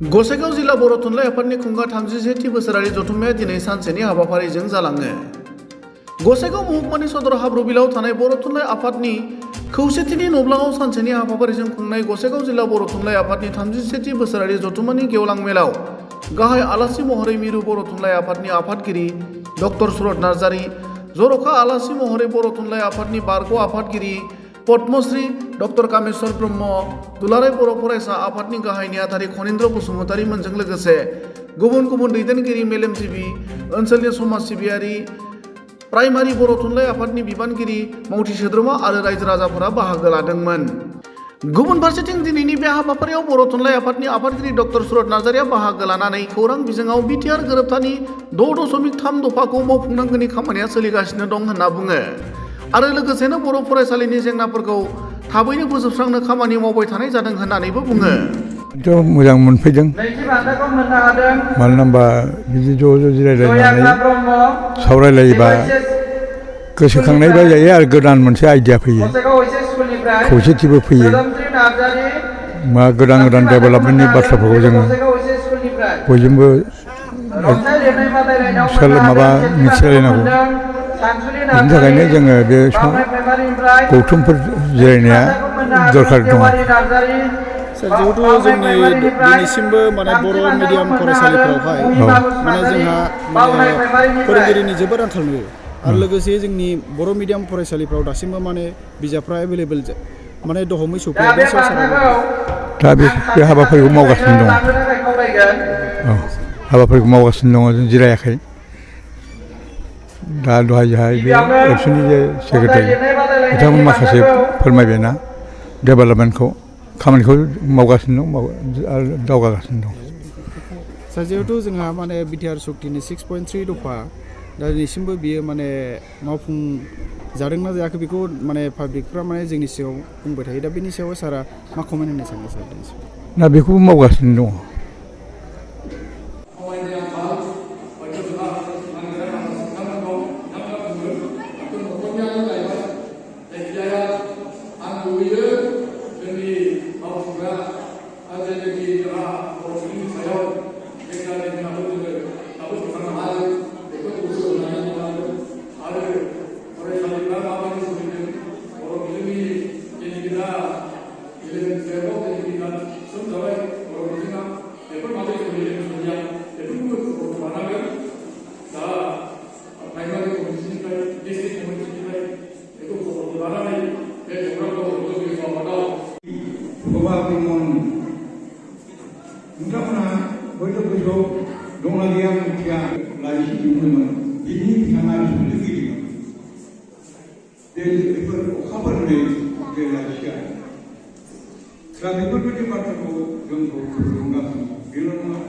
गसाइगाव जिल्ला बर' थुनलाइ आफादनि खुंगा 37थि बोसोरारि जथुम्माया दिनै सानसेनि हाबाफारिजों जालाङो। गसाइगाव महकुमानि सदर हाब्रुबिलाव थानाय बर' थुनलाइ आफादनि खौसेथिनि नब्लाङाव सानसेनि हाबाफारिजों खुंनाय गसाइगाव जिल्ला बर' थुनलाइ आफादनि 37थि बोसोरारि जथुम्मानि गेवलां मेलाव गाहाय आलासि महरै मिरु बर' थुनलाइ आफादनि आफादगिरि डक्टर सुरत नार्जारि, जर'खा आलासि महरै बर' थुनलाइ आफादनि बारग' आफादगिरि पद्मश्री डक्टर कामेश्वर ब्रह्म, दुलाराय बर' फरायसा आफादनि गाहाय नेहाथारि खनीन्द्र बसुमतारी मोनजों लोगोसे गुबुन गुबुन दैदेनगिरि मेलेमजिबि, ओनसोलनि समाज सिबियारि, प्राइमारि बर' थुनलाइ आफादनि बिबानगिरि, मावथि सोद्रोमा आरो रायजो राजाफोरा बाहागो लादोंमोन। गुबुन फारसेथिं दिनैनि बे हाबाफारियाव बर' थुनलाइ आफादनि आफादगिरि डक्टर सुरत नार्जारिया बाहागो लानानै खौरां बिजोङाव बिटिआर गोरोबथानि 6.3 दफाखौ मावफुंनांगौनि खामानिया सोलिगासिनो दं होनना बुङो आरो लोगोसेनो बर' फरायसालिनि जेंनाफोरखौ थाबैनो फोजोबस्रांनो खामानि मावबाय थानाय जादों होननानैबो बुङो। मोजां मोनफैदों, मानो होनबा बिदि ज' जिरायलायनानै सावरायलायोबा गोसोखांनायबो जायो आरो गोदान मोनसे आइडिया फैयो, खौसेथिबो फैयो, मा गोदान डेभेलपमेन्टनि बाथ्राफोरखौ जोङो बयजोंबो मिथिलायनांगौ। बिनि थाखायनो जोङो बे गौथुमफोर जिरायनाया दरखार दङ। जिहेतु जोंनि दिनैसिमबो बर' मिडियाम फरायसालिफोरावहाय जोंहा फोरोंगिरिनि जोबोद आंखाल नुयो आरो लोगोसे जोंनि बर' मिडियाम फरायसालिफ्राव दासिमबो बिजाबफ्रा एभेलेबेल दहमै सफैया। दा बे हाबाफारिखौ मावगासिनो दङ। हाबाफारिखौ मावगासिनो दङ, जों जिरायाखै। दा दहाय बे एबसुनि जे सेक्रेटारि बिथांमोन माखासे फोरमायबायना डेभेलपमेन्टखौ, खामानिखौ मावगासिनो दं आरो दावगागासिनो दं। जिहेतु जोंहा बिटिआर सक्तिनि 6.3 दफा दा दिनैसिमबो बियो मावफुं जादोंना जायाखै बेखौ पाब्लिकफ्रा जोंनि सिगाङाव बुंबाय थायो। दा बेनि सायाव सारा मा कमेन्ट होनो सानो सार? दा बेखौबो मावगासिनो दङ। नोंथांमोनहा हयथ' गोसोआव दंना गैया मिथिया, लाइसि दिहुनदोंमोन, बिनि बिथाङा लिरगिरिमोन। बेफोर अखाफोरनि बे लाइसिया दा बेफोरबायदि बाथ्राखौ जोंखौ थुलुंगाखाङो। बेल' नङा,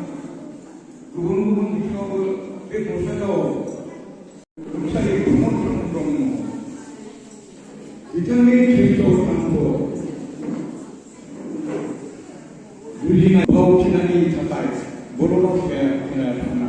गुबुन गुबुन बिथिङावबो बे गसाइगावआव रुंसारि प्रमद ब्रह्म बिथांनि थैस' थांख' बुजिनाय भावथिनायनि थाखाय बर' रावसाया थांना